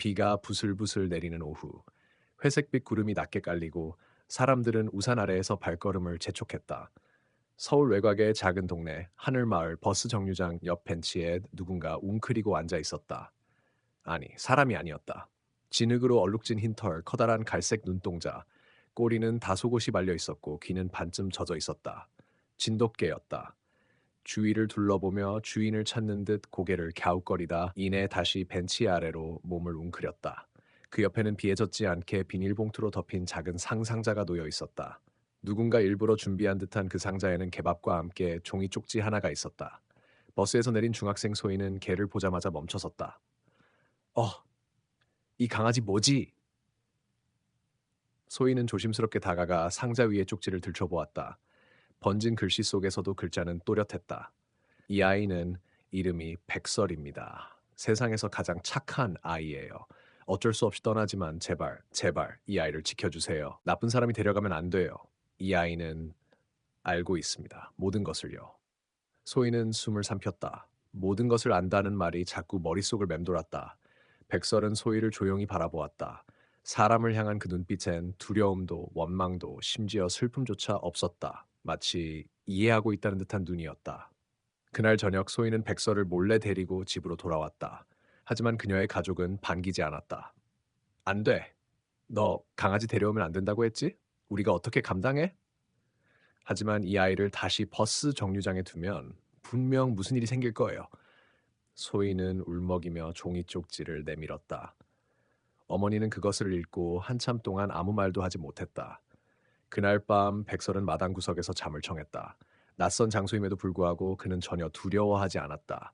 비가 부슬부슬 내리는 오후, 회색빛 구름이 낮게 깔리고 사람들은 우산 아래에서 발걸음을 재촉했다. 서울 외곽의 작은 동네 하늘마을 버스 정류장 옆 벤치에 누군가 웅크리고 앉아 있었다. 아니, 사람이 아니었다. 진흙으로 얼룩진 흰털, 커다란 갈색 눈동자, 꼬리는 다소곳이 말려 있었고 귀는 반쯤 젖어 있었다. 진돗개였다. 주위를 둘러보며 주인을 찾는 듯 고개를 갸웃거리다 이내 다시 벤치 아래로 몸을 웅크렸다. 그 옆에는 비에 젖지 않게 비닐봉투로 덮인 작은 상자가 놓여 있었다. 누군가 일부러 준비한 듯한 그 상자에는 개밥과 함께 종이 쪽지 하나가 있었다. 버스에서 내린 중학생 소희는 개를 보자마자 멈춰섰다. 어, 이 강아지 뭐지? 소희는 조심스럽게 다가가 상자 위의 쪽지를 들춰보았다. 번진 글씨 속에서도 글자는 또렷했다. 이 아이는 이름이 백설입니다. 세상에서 가장 착한 아이예요. 어쩔 수 없이 떠나지만 제발, 제발 이 아이를 지켜주세요. 나쁜 사람이 데려가면 안 돼요. 이 아이는 알고 있습니다. 모든 것을요. 소희는 숨을 삼켰다. 모든 것을 안다는 말이 자꾸 머릿속을 맴돌았다. 백설은 소희를 조용히 바라보았다. 사람을 향한 그 눈빛엔 두려움도 원망도 심지어 슬픔조차 없었다. 마치 이해하고 있다는 듯한 눈이었다. 그날 저녁 소희는 백설을 몰래 데리고 집으로 돌아왔다. 하지만 그녀의 가족은 반기지 않았다. 안 돼. 너 강아지 데려오면 안 된다고 했지? 우리가 어떻게 감당해? 하지만 이 아이를 다시 버스 정류장에 두면 분명 무슨 일이 생길 거예요. 소희는 울먹이며 종이 쪽지를 내밀었다. 어머니는 그것을 읽고 한참 동안 아무 말도 하지 못했다. 그날 밤 백설은 마당 구석에서 잠을 청했다. 낯선 장소임에도 불구하고 그는 전혀 두려워하지 않았다.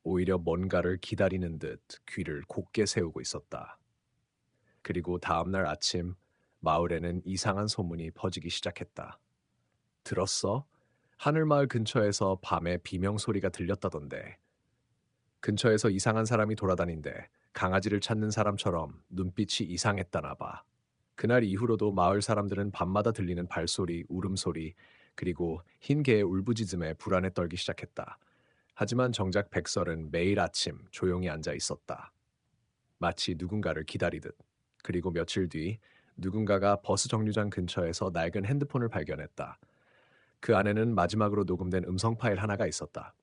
오히려 뭔가를 기다리는 듯 귀를 곧게 세우고 있었다. 그리고 다음 날 아침 마을에는 이상한 소문이 퍼지기 시작했다. 들었어? 하늘마을 근처에서 밤에 비명 소리가 들렸다던데. 근처에서 이상한 사람이 돌아다닌대. 강아지를 찾는 사람처럼 눈빛이 이상했다나 봐. 그날 이후로도 마을 사람들은 밤마다 들리는 발소리, 울음소리, 그리고 흰 개의 울부짖음에 불안에 떨기 시작했다. 하지만 정작 백설은 매일 아침 조용히 앉아 있었다. 마치 누군가를 기다리듯. 그리고 며칠 뒤 누군가가 버스 정류장 근처에서 낡은 핸드폰을 발견했다. 그 안에는 마지막으로 녹음된 음성 파일 하나가 있었다.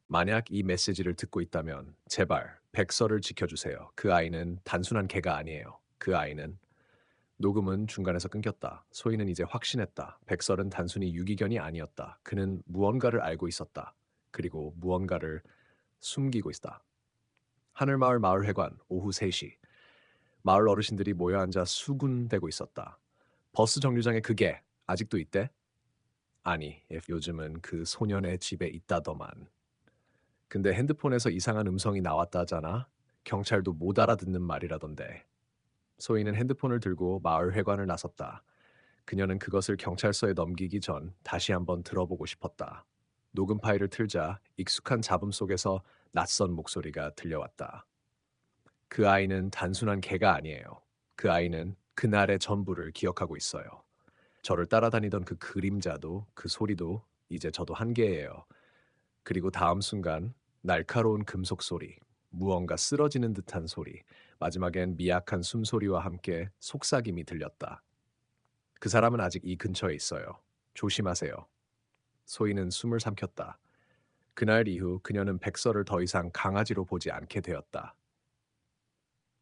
만약 이 메시지를 듣고 있다면 제발 백설을 지켜주세요. 그 아이는 단순한 개가 아니에요. 그 아이는 녹음은 중간에서 끊겼다. 소희는 이제 확신했다. 백설은 단순히 유기견이 아니었다. 그는 무언가를 알고 있었다. 그리고 무언가를 숨기고 있다. 하늘마을 마을회관 오후 3시. 마을 어르신들이 모여 앉아 수군대고 있었다. 버스 정류장에 그게 아직도 있대? 아니, 요즘은 그 소년의 집에 있다더만. 근데 핸드폰에서 이상한 음성이 나왔다잖아. 경찰도 못 알아듣는 말이라던데. 소희는 핸드폰을 들고 마을 회관을 나섰다. 그녀는 그것을 경찰서에 넘기기 전 다시 한번 들어보고 싶었다. 녹음 파일을 틀자 익숙한 잡음 속에서 낯선 목소리가 들려왔다. 그 아이는 단순한 개가 아니에요. 그 아이는 그날의 전부를 기억하고 있어요. 저를 따라다니던 그 그림자도 그 소리도 이제 저도 한계예요. 그리고 다음 순간 날카로운 금속 소리, 무언가 쓰러지는 듯한 소리, 마지막엔 미약한 숨소리와 함께 속삭임이 들렸다. 그 사람은 아직 이 근처에 있어요. 조심하세요. 소희는 숨을 삼켰다. 그날 이후 그녀는 백설을 더 이상 강아지로 보지 않게 되었다.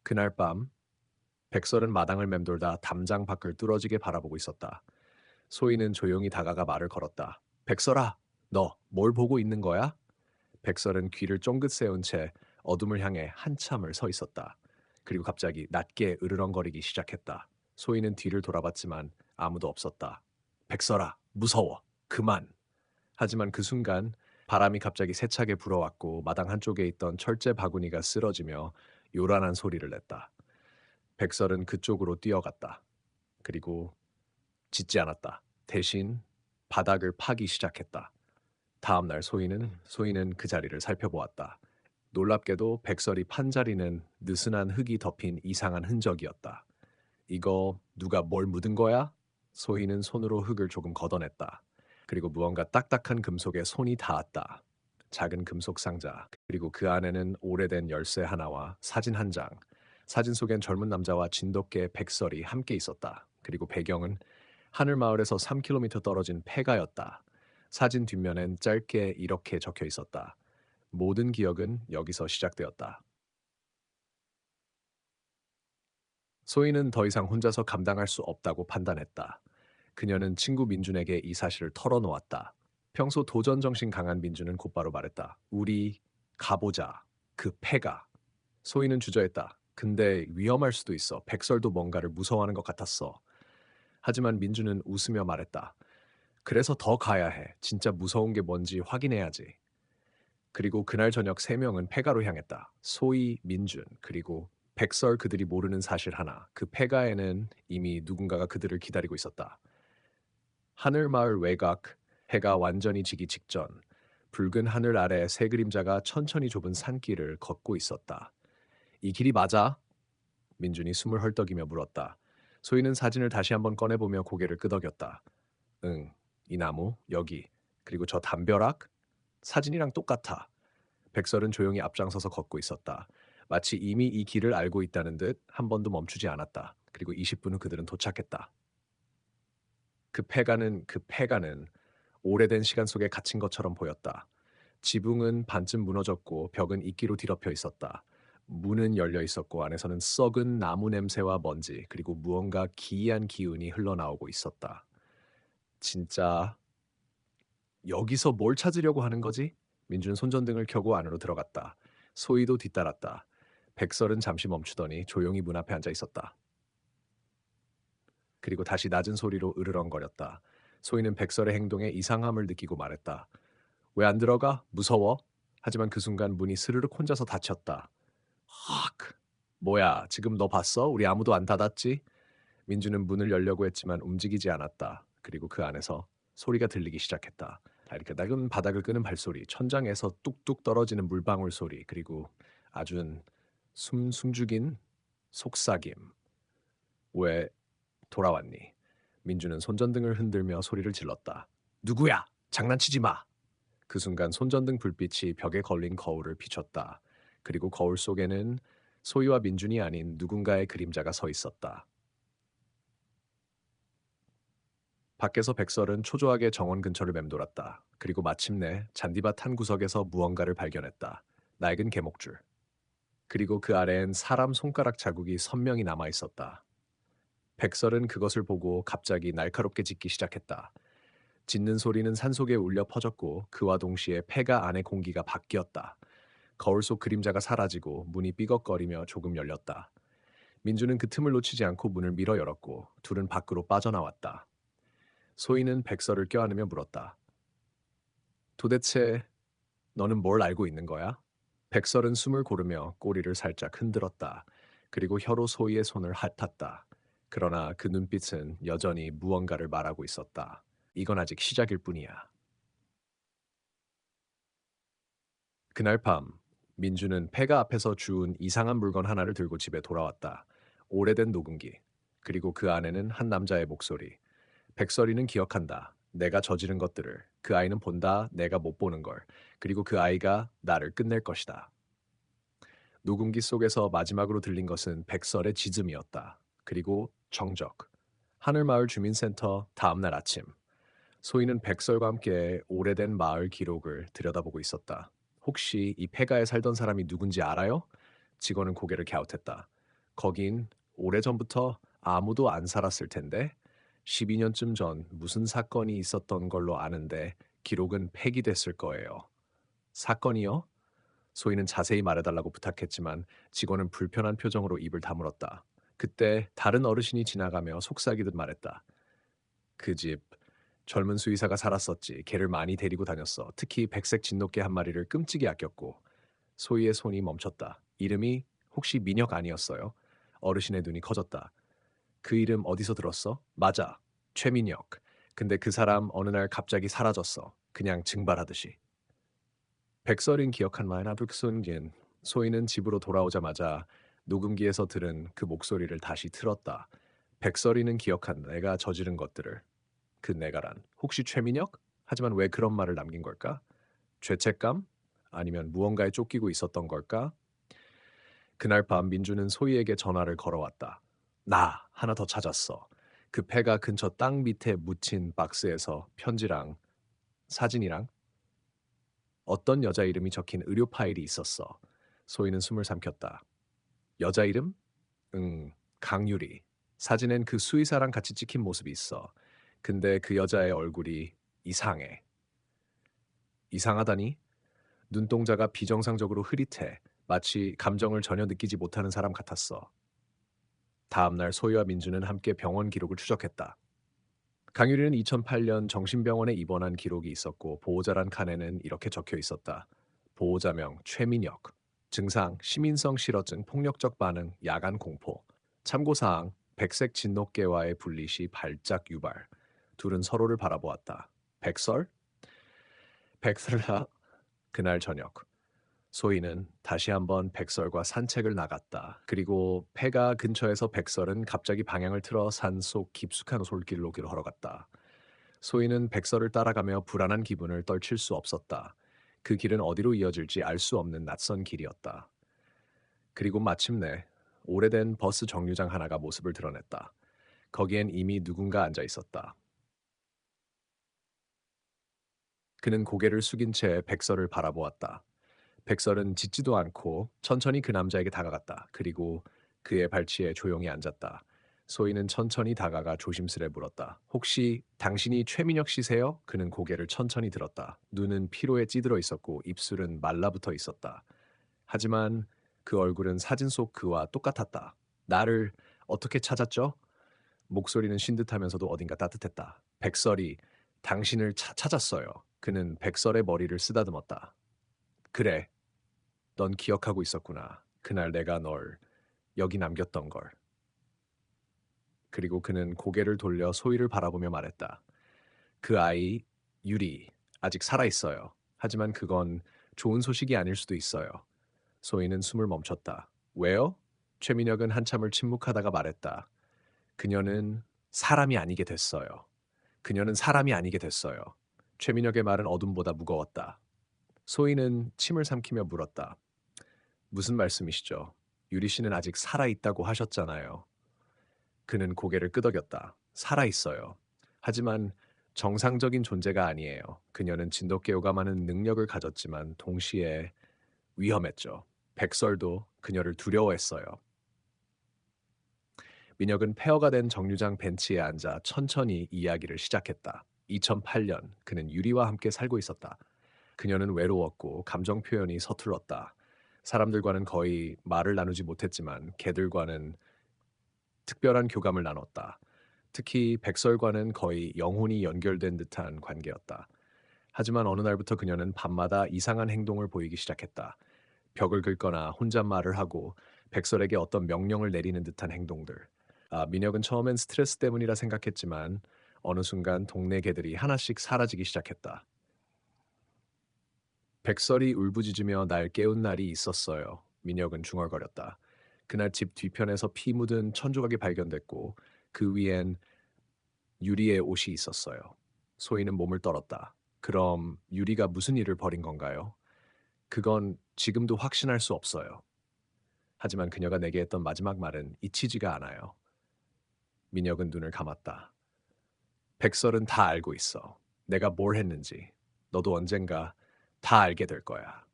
그날 밤 백설은 마당을 맴돌다 담장 밖을 뚫어지게 바라보고 있었다. 소희는 조용히 다가가 말을 걸었다. 백설아, 너 뭘 보고 있는 거야? 백설은 귀를 쫑긋 세운 채 어둠을 향해 한참을 서 있었다. 그리고 갑자기 낮게 으르렁거리기 시작했다. 소희는 뒤를 돌아봤지만 아무도 없었다. 백설아, 무서워. 그만. 하지만 그 순간 바람이 갑자기 세차게 불어왔고 마당 한쪽에 있던 철제 바구니가 쓰러지며 요란한 소리를 냈다. 백설은 그쪽으로 뛰어갔다. 그리고 짖지 않았다. 대신 바닥을 파기 시작했다. 다음 날 소희는 그 자리를 살펴보았다. 놀랍게도 백설이 판 자리는 느슨한 흙이 덮인 이상한 흔적이었다. 이거 누가 뭘 묻은 거야? 소희는 손으로 흙을 조금 걷어냈다. 그리고 무언가 딱딱한 금속에 손이 닿았다. 작은 금속 상자, 그리고 그 안에는 오래된 열쇠 하나와 사진 한 장. 사진 속엔 젊은 남자와 진돗개 백설이 함께 있었다. 그리고 배경은 하늘 마을에서 3km 떨어진 폐가였다. 사진 뒷면엔 짧게 이렇게 적혀 있었다. 모든 기억은 여기서 시작되었다. 소희는 더 이상 혼자서 감당할 수 없다고 판단했다. 그녀는 친구 민준에게 이 사실을 털어놓았다. 평소 도전 정신 강한 민준은 곧바로 말했다. 우리 가보자. 그 폐가. 소희는 주저했다. 근데 위험할 수도 있어. 백설도 뭔가를 무서워하는 것 같았어. 하지만 민준은 웃으며 말했다. 그래서 더 가야 해. 진짜 무서운 게 뭔지 확인해야지. 그리고 그날 저녁 세 명은 폐가로 향했다. 소희, 민준, 그리고 백설 그들이 모르는 사실 하나. 그 폐가에는 이미 누군가가 그들을 기다리고 있었다. 하늘마을 외곽, 해가 완전히 지기 직전, 붉은 하늘 아래 새 그림자가 천천히 좁은 산길을 걷고 있었다. 이 길이 맞아? 민준이 숨을 헐떡이며 물었다. 소희는 사진을 다시 한번 꺼내보며 고개를 끄덕였다. 응, 이 나무, 여기, 그리고 저 담벼락? 사진이랑 똑같아. 백설은 조용히 앞장서서 걷고 있었다. 마치 이미 이 길을 알고 있다는 듯 한 번도 멈추지 않았다. 그리고 20분 후 그들은 도착했다. 그 폐가는 오래된 시간 속에 갇힌 것처럼 보였다. 지붕은 반쯤 무너졌고 벽은 이끼로 뒤덮여 있었다. 문은 열려 있었고 안에서는 썩은 나무 냄새와 먼지 그리고 무언가 기이한 기운이 흘러나오고 있었다. 진짜 여기서 뭘 찾으려고 하는 거지? 민준 손전등을 켜고 안으로 들어갔다. 소희도 뒤따랐다. 백설은 잠시 멈추더니 조용히 문 앞에 앉아 있었다. 그리고 다시 낮은 소리로 으르렁거렸다. 소희는 백설의 행동에 이상함을 느끼고 말했다. 왜 안 들어가? 무서워? 하지만 그 순간 문이 스르륵 혼자서 닫혔다. 헉! 뭐야, 지금 너 봤어? 우리 아무도 안 닫았지? 민주는 문을 열려고 했지만 움직이지 않았다. 그리고 그 안에서 소리가 들리기 시작했다. 이렇게 낡은 바닥을 끄는 발소리, 천장에서 뚝뚝 떨어지는 물방울 소리, 그리고 아주 숨죽인 속삭임. 왜 돌아왔니? 민주는 손전등을 흔들며 소리를 질렀다. 누구야? 장난치지 마! 그 순간 손전등 불빛이 벽에 걸린 거울을 비췄다. 그리고 거울 속에는 소희와 민준이 아닌 누군가의 그림자가 서 있었다. 밖에서 백설은 초조하게 정원 근처를 맴돌았다. 그리고 마침내 잔디밭 한 구석에서 무언가를 발견했다. 낡은 개목줄. 그리고 그 아래엔 사람 손가락 자국이 선명히 남아 있었다. 백설은 그것을 보고 갑자기 날카롭게 짖기 시작했다. 짖는 소리는 산속에 울려 퍼졌고 그와 동시에 폐가 안의 공기가 바뀌었다. 거울 속 그림자가 사라지고 문이 삐걱거리며 조금 열렸다. 민주는 그 틈을 놓치지 않고 문을 밀어 열었고 둘은 밖으로 빠져나왔다. 소희는 백설을 껴안으며 물었다. 도대체 너는 뭘 알고 있는 거야? 백설은 숨을 고르며 꼬리를 살짝 흔들었다. 그리고 혀로 소희의 손을 핥았다. 그러나 그 눈빛은 여전히 무언가를 말하고 있었다. 이건 아직 시작일 뿐이야. 그날 밤, 민주는 폐가 앞에서 주운 이상한 물건 하나를 들고 집에 돌아왔다. 오래된 녹음기. 그리고 그 안에는 한 남자의 목소리. 백설이는 기억한다. 내가 저지른 것들을. 그 아이는 본다. 내가 못 보는 걸. 그리고 그 아이가 나를 끝낼 것이다. 녹음기 속에서 마지막으로 들린 것은 백설의 짖음이었다. 그리고 정적. 하늘마을 주민센터 다음날 아침. 소희는 백설과 함께 오래된 마을 기록을 들여다보고 있었다. 혹시 이 폐가에 살던 사람이 누군지 알아요? 직원은 고개를 갸웃했다. 거긴 오래전부터 아무도 안 살았을 텐데 12년쯤 전 무슨 사건이 있었던 걸로 아는데 기록은 폐기됐을 거예요. 사건이요? 소희는 자세히 말해달라고 부탁했지만 직원은 불편한 표정으로 입을 다물었다. 그때 다른 어르신이 지나가며 속삭이듯 말했다. 그 집 젊은 수의사가 살았었지. 개를 많이 데리고 다녔어. 특히 백색 진돗개 한 마리를 끔찍이 아꼈고. 소희의 손이 멈췄다. 이름이 혹시 민혁 아니었어요? 어르신의 눈이 커졌다. 그 이름 어디서 들었어? 맞아. 최민혁. 근데 그 사람 어느 날 갑자기 사라졌어. 그냥 증발하듯이. 백설인 기억한 마이나 북순긴. 소희는 집으로 돌아오자마자 녹음기에서 들은 그 목소리를 다시 틀었다. 백설이는 기억한 내가 저지른 것들을. 그 내가란 혹시 최민혁? 하지만 왜 그런 말을 남긴 걸까? 죄책감? 아니면 무언가에 쫓기고 있었던 걸까? 그날 밤 민주는 소희에게 전화를 걸어왔다. 나 하나 더 찾았어. 그 폐가 근처 땅 밑에 묻힌 박스에서 편지랑 사진이랑 어떤 여자 이름이 적힌 의료 파일이 있었어. 소희는 숨을 삼켰다. 여자 이름? 응, 강유리. 사진엔 그 수의사랑 같이 찍힌 모습이 있어. 근데 그 여자의 얼굴이 이상해. 이상하다니? 눈동자가 비정상적으로 흐릿해. 마치 감정을 전혀 느끼지 못하는 사람 같았어. 다음날 소희와 민주는 함께 병원 기록을 추적했다. 강유리는 2008년 정신병원에 입원한 기록이 있었고 보호자란 칸에는 이렇게 적혀 있었다. 보호자명 최민혁. 증상 시민성 실어증 폭력적 반응 야간 공포. 참고사항 백색 진돗개와의 분리 시 발작 유발. 둘은 서로를 바라보았다. 백설? 백설아. 그날 저녁 소희는 다시 한번 백설과 산책을 나갔다. 그리고 폐가 근처에서 백설은 갑자기 방향을 틀어 산속 깊숙한 솔길로 걸어갔다. 소희는 백설을 따라가며 불안한 기분을 떨칠 수 없었다. 그 길은 어디로 이어질지 알 수 없는 낯선 길이었다. 그리고 마침내 오래된 버스 정류장 하나가 모습을 드러냈다. 거기엔 이미 누군가 앉아 있었다. 그는 고개를 숙인 채 백설을 바라보았다. 백설은 짖지도 않고 천천히 그 남자에게 다가갔다. 그리고 그의 발치에 조용히 앉았다. 소희는 천천히 다가가 조심스레 물었다. 혹시 당신이 최민혁 씨세요? 그는 고개를 천천히 들었다. 눈은 피로에 찌들어 있었고 입술은 말라붙어 있었다. 하지만 그 얼굴은 사진 속 그와 똑같았다. 나를 어떻게 찾았죠? 목소리는 쉰 듯하면서도 어딘가 따뜻했다. 백설이 당신을 찾았어요. 그는 백설의 머리를 쓰다듬었다. 그래, 넌 기억하고 있었구나. 그날 내가 널 여기 남겼던 걸. 그리고 그는 고개를 돌려 소희를 바라보며 말했다. 그 아이, 유리, 아직 살아있어요. 하지만 그건 좋은 소식이 아닐 수도 있어요. 소희는 숨을 멈췄다. 왜요? 최민혁은 한참을 침묵하다가 말했다. 그녀는 사람이 아니게 됐어요. 그녀는 사람이 아니게 됐어요. 최민혁의 말은 어둠보다 무거웠다. 소희는 침을 삼키며 물었다. 무슨 말씀이시죠? 유리 씨는 아직 살아있다고 하셨잖아요. 그는 고개를 끄덕였다. 살아있어요. 하지만 정상적인 존재가 아니에요. 그녀는 진돗개 오감하는 능력을 가졌지만 동시에 위험했죠. 백설도 그녀를 두려워했어요. 민혁은 폐허가 된 정류장 벤치에 앉아 천천히 이야기를 시작했다. 2008년 그는 유리와 함께 살고 있었다. 그녀는 외로웠고 감정 표현이 서툴렀다. 사람들과는 거의 말을 나누지 못했지만 개들과는 특별한 교감을 나눴다. 특히 백설과는 거의 영혼이 연결된 듯한 관계였다. 하지만 어느 날부터 그녀는 밤마다 이상한 행동을 보이기 시작했다. 벽을 긁거나 혼잣말을 하고 백설에게 어떤 명령을 내리는 듯한 행동들. 민혁은 처음엔 스트레스 때문이라 생각했지만 어느 순간 동네 개들이 하나씩 사라지기 시작했다. 백설이 울부짖으며 날 깨운 날이 있었어요. 민혁은 중얼거렸다. 그날 집 뒤편에서 피 묻은 천조각이 발견됐고 그 위엔 유리의 옷이 있었어요. 소희는 몸을 떨었다. 그럼 유리가 무슨 일을 벌인 건가요? 그건 지금도 확신할 수 없어요. 하지만 그녀가 내게 했던 마지막 말은 잊히지가 않아요. 민혁은 눈을 감았다. 백설은 다 알고 있어. 내가 뭘 했는지. 너도 언젠가 다 알게 될 거야.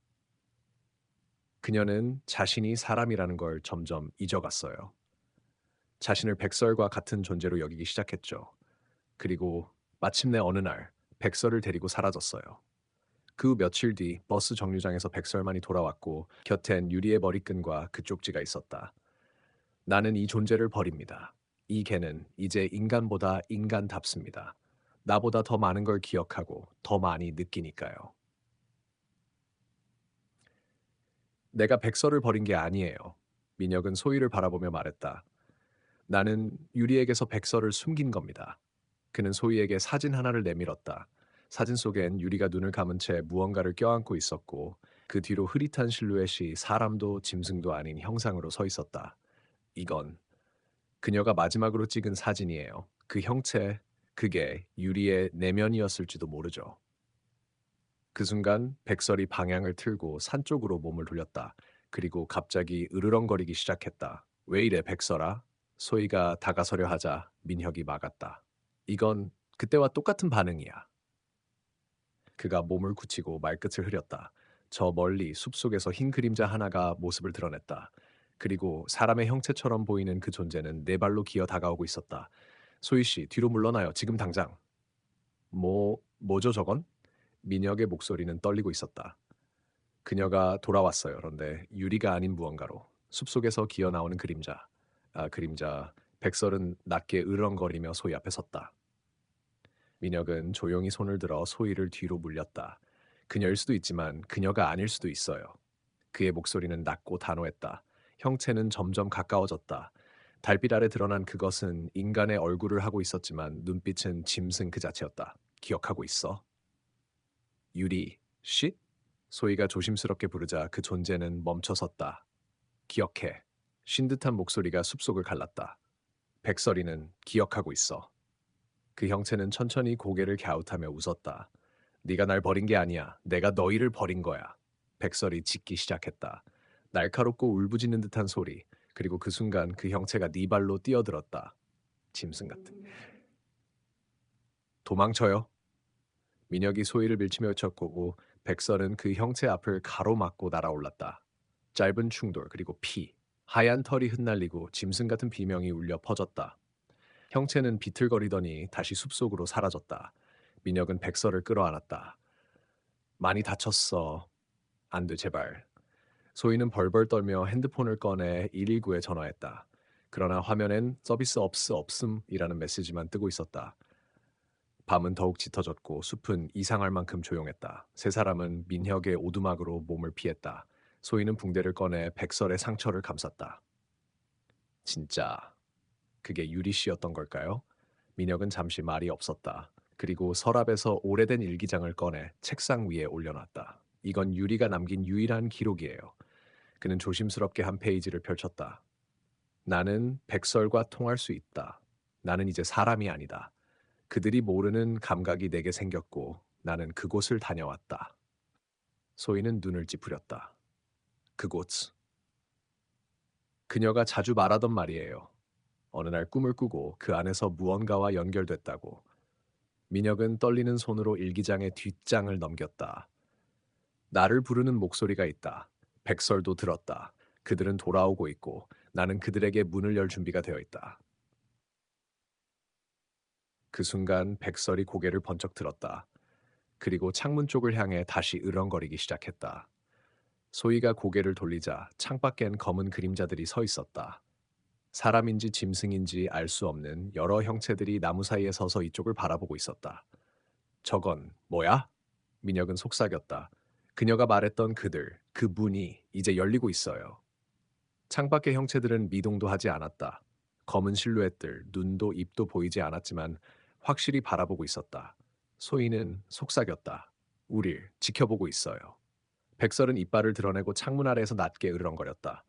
그녀는 자신이 사람이라는 걸 점점 잊어갔어요. 자신을 백설과 같은 존재로 여기기 시작했죠. 그리고 마침내 어느 날 백설을 데리고 사라졌어요. 그 후 며칠 뒤 버스 정류장에서 백설만이 돌아왔고 곁엔 유리의 머리끈과 그 쪽지가 있었다. 나는 이 존재를 버립니다. 이 개는 이제 인간보다 인간답습니다. 나보다 더 많은 걸 기억하고 더 많이 느끼니까요. 내가 백설을 버린 게 아니에요. 민혁은 소희를 바라보며 말했다. 나는 유리에게서 백설을 숨긴 겁니다. 그는 소희에게 사진 하나를 내밀었다. 사진 속엔 유리가 눈을 감은 채 무언가를 껴안고 있었고 그 뒤로 흐릿한 실루엣이 사람도 짐승도 아닌 형상으로 서 있었다. 이건 그녀가 마지막으로 찍은 사진이에요. 그 형체, 그게 유리의 내면이었을지도 모르죠. 그 순간 백설이 방향을 틀고 산 쪽으로 몸을 돌렸다. 그리고 갑자기 으르렁거리기 시작했다. 왜 이래, 백설아? 소희가 다가서려 하자 민혁이 막았다. 이건 그때와 똑같은 반응이야. 그가 몸을 굳히고 말끝을 흐렸다. 저 멀리 숲속에서 흰 그림자 하나가 모습을 드러냈다. 그리고 사람의 형체처럼 보이는 그 존재는 네 발로 기어 다가오고 있었다. 소희 씨, 뒤로 물러나요. 지금 당장. 뭐죠 저건? 민혁의 목소리는 떨리고 있었다. 그녀가 돌아왔어요. 그런데 유리가 아닌 무언가로. 숲속에서 기어 나오는 그림자. 그림자. 백설은 낮게 으렁거리며 소희 앞에 섰다. 민혁은 조용히 손을 들어 소희를 뒤로 물렸다. 그녀일 수도 있지만 그녀가 아닐 수도 있어요. 그의 목소리는 낮고 단호했다. 형체는 점점 가까워졌다. 달빛 아래 드러난 그것은 인간의 얼굴을 하고 있었지만 눈빛은 짐승 그 자체였다. 기억하고 있어? 유리, 씨? 소희가 조심스럽게 부르자 그 존재는 멈춰섰다. 기억해. 쉰 듯한 목소리가 숲속을 갈랐다. 백설이는 기억하고 있어. 그 형체는 천천히 고개를 갸웃하며 웃었다. 네가 날 버린 게 아니야. 내가 너희를 버린 거야. 백설이 짖기 시작했다. 날카롭고 울부짖는 듯한 소리. 그리고 그 순간 그 형체가 네 발로 뛰어들었다. 짐승 같은. 도망쳐요. 민혁이 소희를 밀치며 외쳤고 백설은 그 형체 앞을 가로막고 날아올랐다. 짧은 충돌 그리고 피. 하얀 털이 흩날리고 짐승 같은 비명이 울려 퍼졌다. 형체는 비틀거리더니 다시 숲속으로 사라졌다. 민혁은 백설을 끌어안았다. 많이 다쳤어. 안 돼, 제발. 소희는 벌벌 떨며 핸드폰을 꺼내 119에 전화했다. 그러나 화면엔 서비스 없음이라는 메시지만 뜨고 있었다. 밤은 더욱 짙어졌고 숲은 이상할 만큼 조용했다. 세 사람은 민혁의 오두막으로 몸을 피했다. 소희는 붕대를 꺼내 백설의 상처를 감쌌다. 진짜 그게 유리 씨였던 걸까요? 민혁은 잠시 말이 없었다. 그리고 서랍에서 오래된 일기장을 꺼내 책상 위에 올려놨다. 이건 유리가 남긴 유일한 기록이에요. 그는 조심스럽게 한 페이지를 펼쳤다. 나는 백설과 통할 수 있다. 나는 이제 사람이 아니다. 그들이 모르는 감각이 내게 생겼고 나는 그곳을 다녀왔다. 소희는 눈을 찌푸렸다. 그곳. 그녀가 자주 말하던 말이에요. 어느 날 꿈을 꾸고 그 안에서 무언가와 연결됐다고. 민혁은 떨리는 손으로 일기장의 뒷장을 넘겼다. 나를 부르는 목소리가 있다. 백설도 들었다. 그들은 돌아오고 있고 나는 그들에게 문을 열 준비가 되어 있다. 그 순간 백설이 고개를 번쩍 들었다. 그리고 창문 쪽을 향해 다시 으렁거리기 시작했다. 소희가 고개를 돌리자 창밖엔 검은 그림자들이 서 있었다. 사람인지 짐승인지 알 수 없는 여러 형체들이 나무 사이에 서서 이쪽을 바라보고 있었다. 저건 뭐야? 민혁은 속삭였다. 그녀가 말했던 그들, 그 문이 이제 열리고 있어요. 창밖의 형체들은 미동도 하지 않았다. 검은 실루엣들, 눈도 입도 보이지 않았지만 확실히 바라보고 있었다. 소희는 속삭였다. 우릴 지켜보고 있어요. 백설은 이빨을 드러내고 창문 아래에서 낮게 으르렁거렸다.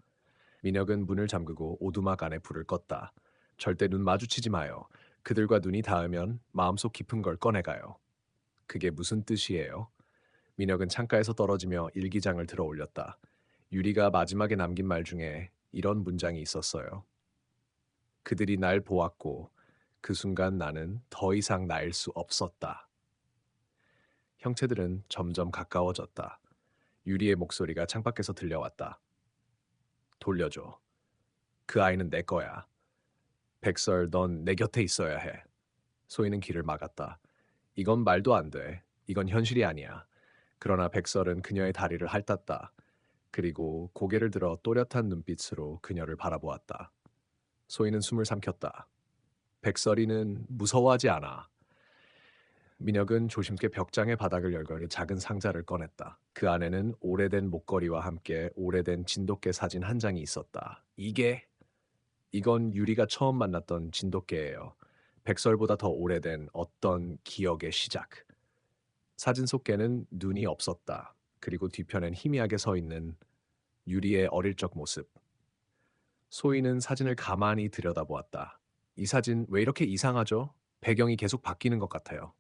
민혁은 문을 잠그고 오두막 안에 불을 껐다. 절대 눈 마주치지 마요. 그들과 눈이 닿으면 마음속 깊은 걸 꺼내가요. 그게 무슨 뜻이에요? 민혁은 창가에서 떨어지며 일기장을 들어 올렸다. 유리가 마지막에 남긴 말 중에 이런 문장이 있었어요. 그들이 날 보았고 그 순간 나는 더 이상 나일 수 없었다. 형체들은 점점 가까워졌다. 유리의 목소리가 창밖에서 들려왔다. 돌려줘. 그 아이는 내 거야. 백설, 넌 내 곁에 있어야 해. 소희는 길을 막았다. 이건 말도 안 돼. 이건 현실이 아니야. 그러나 백설은 그녀의 다리를 핥았다. 그리고 고개를 들어 또렷한 눈빛으로 그녀를 바라보았다. 소희는 숨을 삼켰다. 백설이는 무서워하지 않아. 민혁은 조심스레 벽장의 바닥을 열고 작은 상자를 꺼냈다. 그 안에는 오래된 목걸이와 함께 오래된 진돗개 사진 한 장이 있었다. 이건 유리가 처음 만났던 진돗개예요. 백설보다 더 오래된 어떤 기억의 시작. 사진 속 개는 눈이 없었다. 그리고 뒤편엔 희미하게 서 있는 유리의 어릴 적 모습. 소희는 사진을 가만히 들여다보았다. 이 사진 왜 이렇게 이상하죠? 배경이 계속 바뀌는 것 같아요.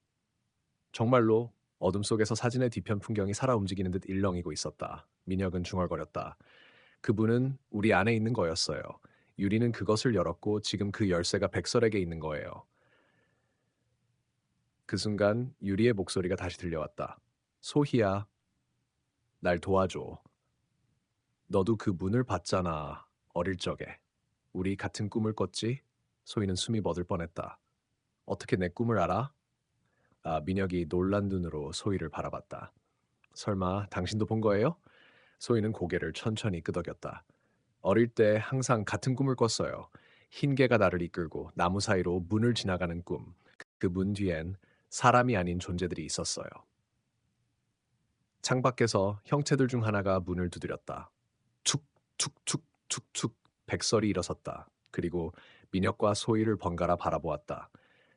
정말로 어둠 속에서 사진의 뒤편 풍경이 살아 움직이는 듯 일렁이고 있었다. 민혁은 중얼거렸다. 그분은 우리 안에 있는 거였어요. 유리는 그것을 열었고 지금 그 열쇠가 백설에게 있는 거예요. 그 순간 유리의 목소리가 다시 들려왔다. 소희야, 날 도와줘. 너도 그 문을 봤잖아. 어릴 적에. 우리 같은 꿈을 꿨지? 소희는 숨이 멎을 뻔했다. 어떻게 내 꿈을 알아? 민혁이 놀란 눈으로 소희를 바라봤다. 설마 당신도 본 거예요? 소희는 고개를 천천히 끄덕였다. 어릴 때 항상 같은 꿈을 꿨어요. 흰 개가 나를 이끌고 나무 사이로 문을 지나가는 꿈. 그 문 뒤엔 사람이 아닌 존재들이 있었어요. 창밖에서 형체들 중 하나가 문을 두드렸다. 툭, 툭, 툭, 툭, 툭. 백설이 일어섰다. 그리고 민혁과 소희를 번갈아 바라보았다.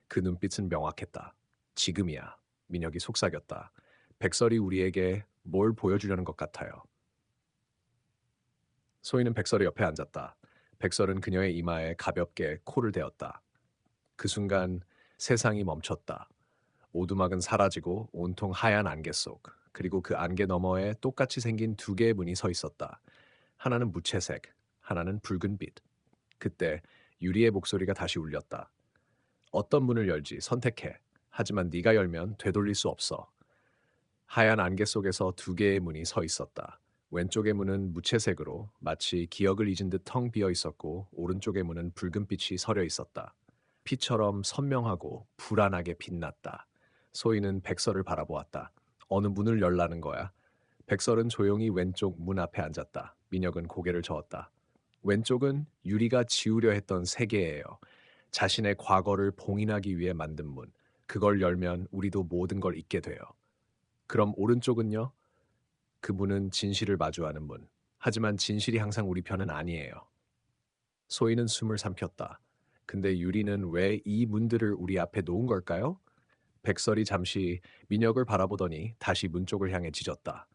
그 눈빛은 명확했다. 지금이야. 민혁이 속삭였다. 백설이 우리에게 뭘 보여주려는 것 같아요. 소희는 백설의 옆에 앉았다. 백설은 그녀의 이마에 가볍게 코를 대었다. 그 순간 세상이 멈췄다. 오두막은 사라지고 온통 하얀 안개 속, 그리고 그 안개 너머에 똑같이 생긴 두 개의 문이 서 있었다. 하나는 무채색, 하나는 붉은빛. 그때 유리의 목소리가 다시 울렸다. 어떤 문을 열지 선택해. 하지만 네가 열면 되돌릴 수 없어. 하얀 안개 속에서 두 개의 문이 서 있었다. 왼쪽의 문은 무채색으로 마치 기억을 잊은 듯 텅 비어 있었고 오른쪽의 문은 붉은빛이 서려 있었다. 피처럼 선명하고 불안하게 빛났다. 소희는 백설을 바라보았다. 어느 문을 열라는 거야? 백설은 조용히 왼쪽 문 앞에 앉았다. 민혁은 고개를 저었다. 왼쪽은 유리가 지우려 했던 세계예요. 자신의 과거를 봉인하기 위해 만든 문. 그걸 열면 우리도 모든 걸 잊게 돼요. 그럼 오른쪽은요? 그 문은 진실을 마주하는 문. 하지만 진실이 항상 우리 편은 아니에요. 소희는 숨을 삼켰다. 근데 유리는 왜 이 문들을 우리 앞에 놓은 걸까요? 백설이 잠시 민혁을 바라보더니 다시 문 쪽을 향해 짖었다.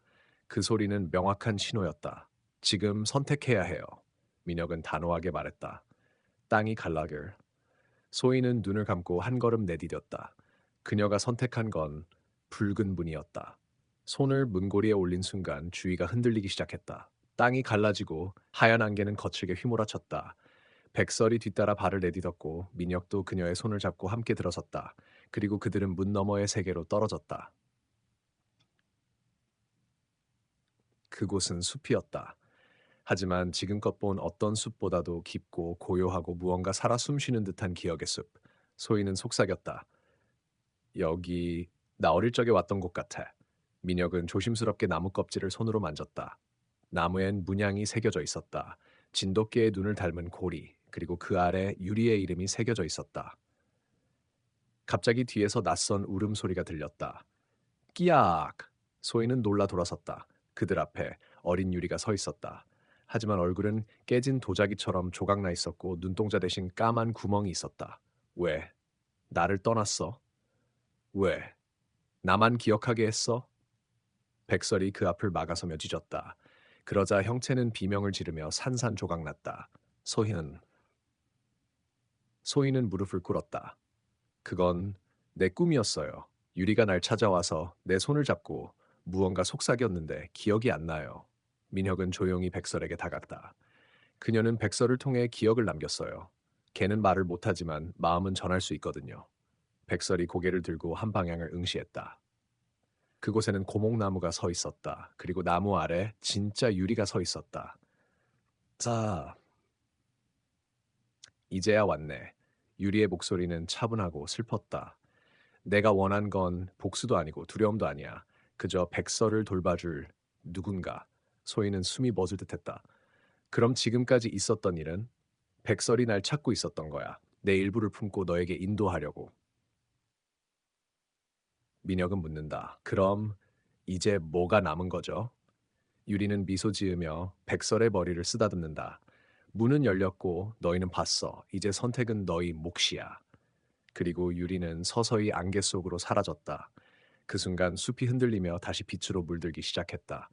그 소리는 명확한 신호였다. 지금 선택해야 해요. 민혁은 단호하게 말했다. 땅이 갈라길. 소희는 눈을 감고 한 걸음 내디뎠다. 그녀가 선택한 건 붉은 문이었다. 손을 문고리에 올린 순간 주위가 흔들리기 시작했다. 땅이 갈라지고 하얀 안개는 거칠게 휘몰아쳤다. 백설이 뒤따라 발을 내딛었고 민혁도 그녀의 손을 잡고 함께 들어섰다. 그리고 그들은 문 너머의 세계로 떨어졌다. 그곳은 숲이었다. 하지만 지금껏 본 어떤 숲보다도 깊고 고요하고 무언가 살아 숨쉬는 듯한 기억의 숲. 소희는 속삭였다. 여기 나 어릴 적에 왔던 곳 같아. 민혁은 조심스럽게 나무 껍질을 손으로 만졌다. 나무엔 문양이 새겨져 있었다. 진돗개의 눈을 닮은 고리, 그리고 그 아래 유리의 이름이 새겨져 있었다. 갑자기 뒤에서 낯선 울음소리가 들렸다. 끼악! 소희는 놀라 돌아섰다. 그들 앞에 어린 유리가 서 있었다. 하지만 얼굴은 깨진 도자기처럼 조각나 있었고 눈동자 대신 까만 구멍이 있었다. 왜? 나를 떠났어? 왜? 나만 기억하게 했어? 백설이 그 앞을 막아서며 짖었다. 그러자 형체는 비명을 지르며 산산조각났다. 소희는 소희는 무릎을 꿇었다. 그건 내 꿈이었어요. 유리가 날 찾아와서 내 손을 잡고 무언가 속삭였는데 기억이 안 나요. 민혁은 조용히 백설에게 다갔다. 그녀는 백설을 통해 기억을 남겼어요. 걔는 말을 못하지만 마음은 전할 수 있거든요. 백설이 고개를 들고 한 방향을 응시했다. 그곳에는 고목나무가 서 있었다. 그리고 나무 아래 진짜 유리가 서 있었다. 자, 이제야 왔네. 유리의 목소리는 차분하고 슬펐다. 내가 원한 건 복수도 아니고 두려움도 아니야. 그저 백설을 돌봐줄 누군가. 소희는 숨이 멎을 듯했다. 그럼 지금까지 있었던 일은 백설이 날 찾고 있었던 거야. 내 일부를 품고 너에게 인도하려고. 민혁은 묻는다. 그럼 이제 뭐가 남은 거죠? 유리는 미소 지으며 백설의 머리를 쓰다듬는다. 문은 열렸고 너희는 봤어. 이제 선택은 너희 몫이야. 그리고 유리는 서서히 안개 속으로 사라졌다. 그 순간 숲이 흔들리며 다시 빛으로 물들기 시작했다.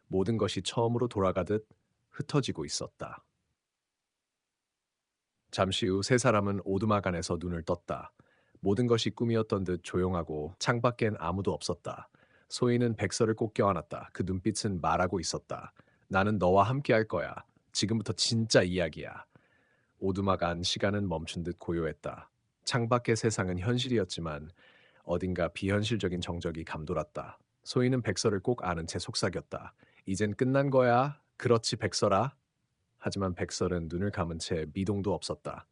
모든 것이 처음으로 돌아가듯 흩어지고 있었다. 잠시 후 세 사람은 오두막 안에서 눈을 떴다. 모든 것이 꿈이었던 듯 조용하고 창밖엔 아무도 없었다. 소희는 백설을 꼭 껴안았다. 그 눈빛은 말하고 있었다. 나는 너와 함께 할 거야. 지금부터 진짜 이야기야. 오두막 안 시간은 멈춘 듯 고요했다. 창밖의 세상은 현실이었지만 어딘가 비현실적인 정적이 감돌았다. 소희는 백설을 꼭 아는 채 속삭였다. 이젠 끝난 거야. 그렇지 백설아. 하지만 백설은 눈을 감은 채 미동도 없었다.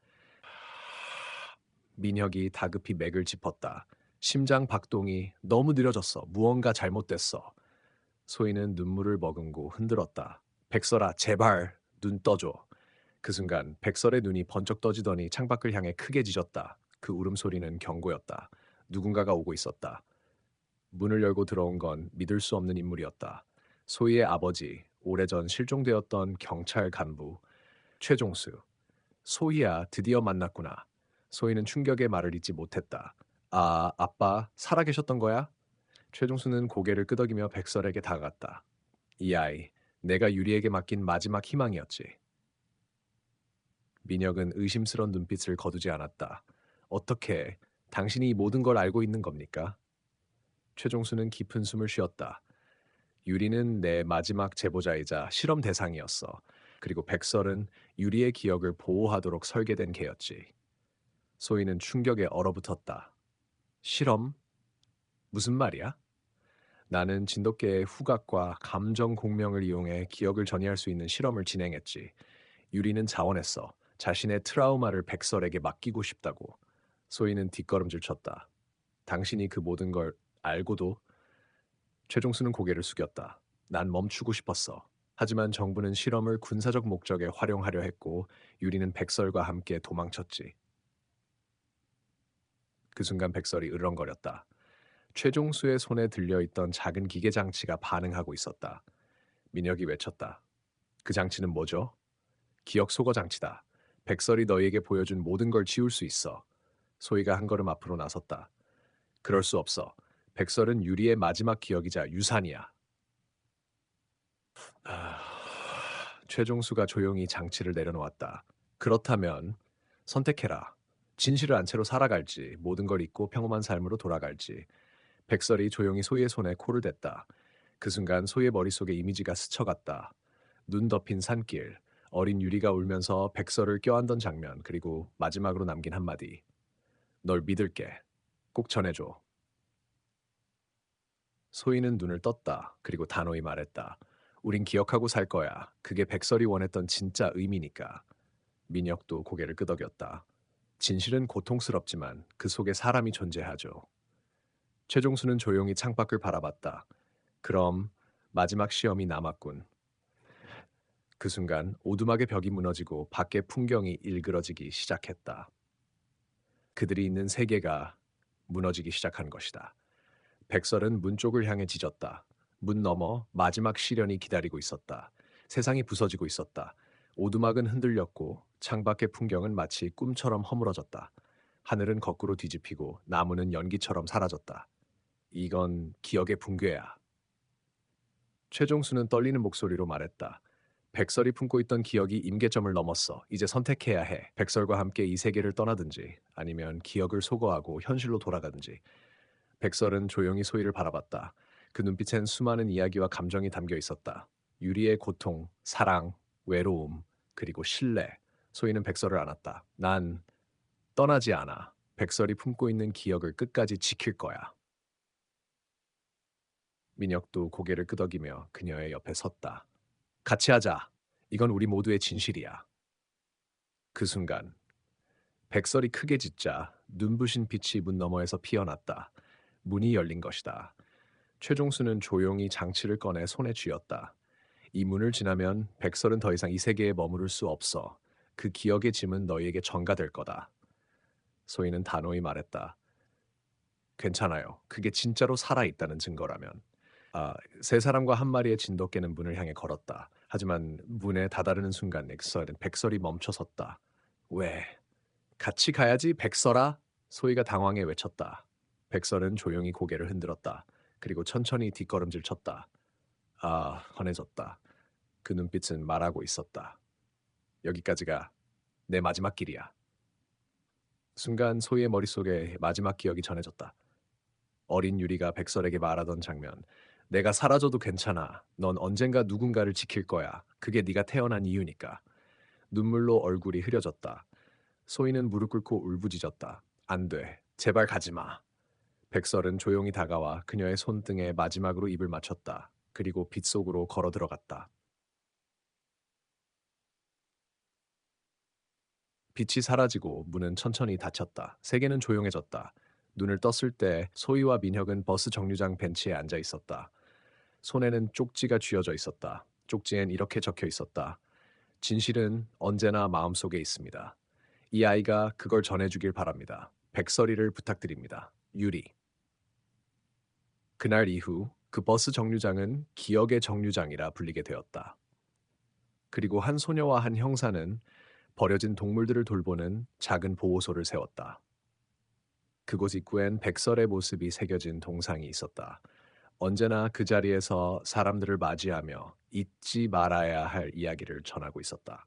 민혁이 다급히 맥을 짚었다. 심장 박동이 너무 느려졌어. 무언가 잘못됐어. 소희는 눈물을 머금고 흔들었다. 백설아, 제발 눈 떠줘. 그 순간 백설의 눈이 번쩍 떠지더니 창밖을 향해 크게 짖었다. 그 울음소리는 경고였다. 누군가가 오고 있었다. 문을 열고 들어온 건 믿을 수 없는 인물이었다. 소희의 아버지, 오래전 실종되었던 경찰 간부, 최종수. 소희야, 드디어 만났구나. 소희는 충격의 말을 잇지 못했다. 아, 아빠, 살아계셨던 거야? 최종수는 고개를 끄덕이며 백설에게 다가갔다. 이 아이, 내가 유리에게 맡긴 마지막 희망이었지. 민혁은 의심스런 눈빛을 거두지 않았다. 어떻게 당신이 이 모든 걸 알고 있는 겁니까? 최종수는 깊은 숨을 쉬었다. 유리는 내 마지막 제보자이자 실험 대상이었어. 그리고 백설은 유리의 기억을 보호하도록 설계된 개였지. 소희는 충격에 얼어붙었다. 실험? 무슨 말이야? 나는 진돗개의 후각과 감정 공명을 이용해 기억을 전이할 수 있는 실험을 진행했지. 유리는 자원했어. 자신의 트라우마를 백설에게 맡기고 싶다고. 소희는 뒷걸음질 쳤다. 당신이 그 모든 걸 알고도. 최종수는 고개를 숙였다. 난 멈추고 싶었어. 하지만 정부는 실험을 군사적 목적에 활용하려 했고 유리는 백설과 함께 도망쳤지. 그 순간 백설이 으렁거렸다. 최종수의 손에 들려있던 작은 기계 장치가 반응하고 있었다. 민혁이 외쳤다. 그 장치는 뭐죠? 기억 소거 장치다. 백설이 너희에게 보여준 모든 걸 지울 수 있어. 소희가 한 걸음 앞으로 나섰다. 그럴 수 없어. 백설은 유리의 마지막 기억이자 유산이야. 아... 최종수가 조용히 장치를 내려놓았다. 그렇다면 선택해라. 진실을 안 채로 살아갈지, 모든 걸 잊고 평범한 삶으로 돌아갈지. 백설이 조용히 소희의 손에 코를 댔다. 그 순간 소희의 머릿속에 이미지가 스쳐갔다. 눈 덮인 산길, 어린 유리가 울면서 백설을 껴안던 장면, 그리고 마지막으로 남긴 한마디. 널 믿을게. 꼭 전해줘. 소희는 눈을 떴다. 그리고 단호히 말했다. 우린 기억하고 살 거야. 그게 백설이 원했던 진짜 의미니까. 민혁도 고개를 끄덕였다. 진실은 고통스럽지만 그 속에 사람이 존재하죠. 최종수는 조용히 창밖을 바라봤다. 그럼 마지막 시험이 남았군. 그 순간 오두막의 벽이 무너지고 밖의 풍경이 일그러지기 시작했다. 그들이 있는 세계가 무너지기 시작한 것이다. 백설은 문 쪽을 향해 짖었다. 문 너머 마지막 시련이 기다리고 있었다. 세상이 부서지고 있었다. 오두막은 흔들렸고 창밖의 풍경은 마치 꿈처럼 허물어졌다. 하늘은 거꾸로 뒤집히고 나무는 연기처럼 사라졌다. 이건 기억의 붕괴야. 최종수는 떨리는 목소리로 말했다. 백설이 품고 있던 기억이 임계점을 넘었어. 이제 선택해야 해. 백설과 함께 이 세계를 떠나든지 아니면 기억을 소거하고 현실로 돌아가든지. 백설은 조용히 소희를 바라봤다. 그 눈빛엔 수많은 이야기와 감정이 담겨 있었다. 유리의 고통, 사랑, 외로움, 그리고 신뢰. 소희는 백설을 안았다. 난 떠나지 않아. 백설이 품고 있는 기억을 끝까지 지킬 거야. 민혁도 고개를 끄덕이며 그녀의 옆에 섰다. 같이 하자. 이건 우리 모두의 진실이야. 그 순간 백설이 크게 짖자 눈부신 빛이 문 너머에서 피어났다. 문이 열린 것이다. 최종수는 조용히 장치를 꺼내 손에 쥐었다. 이 문을 지나면 백설은 더 이상 이 세계에 머무를 수 없어. 그 기억의 짐은 너희에게 전가될 거다. 소희는 단호히 말했다. 괜찮아요. 그게 진짜로 살아있다는 증거라면. 세 사람과 한 마리의 진돗개는 문을 향해 걸었다. 하지만 문에 다다르는 순간 백설이 멈춰섰다. 왜? 같이 가야지 백설아. 소희가 당황해 외쳤다. 백설은 조용히 고개를 흔들었다. 그리고 천천히 뒷걸음질 쳤다. 헌해졌다. 그 눈빛은 말하고 있었다. 여기까지가 내 마지막 길이야. 순간 소희의 머릿속에 마지막 기억이 전해졌다. 어린 유리가 백설에게 말하던 장면, 내가 사라져도 괜찮아. 넌 언젠가 누군가를 지킬 거야. 그게 네가 태어난 이유니까. 눈물로 얼굴이 흐려졌다. 소희는 무릎 꿇고 울부짖었다. 안 돼. 제발 가지 마. 백설은 조용히 다가와 그녀의 손등에 마지막으로 입을 맞췄다. 그리고 빛 속으로 걸어 들어갔다. 빛이 사라지고 문은 천천히 닫혔다. 세계는 조용해졌다. 눈을 떴을 때 소희와 민혁은 버스 정류장 벤치에 앉아 있었다. 손에는 쪽지가 쥐어져 있었다. 쪽지엔 이렇게 적혀 있었다. 진실은 언제나 마음속에 있습니다. 이 아이가 그걸 전해주길 바랍니다. 백설이를 부탁드립니다. 유리. 그날 이후 그 버스 정류장은 기억의 정류장이라 불리게 되었다. 그리고 한 소녀와 한 형사는 버려진 동물들을 돌보는 작은 보호소를 세웠다. 그곳 입구엔 백설의 모습이 새겨진 동상이 있었다. 언제나 그 자리에서 사람들을 맞이하며 잊지 말아야 할 이야기를 전하고 있었다.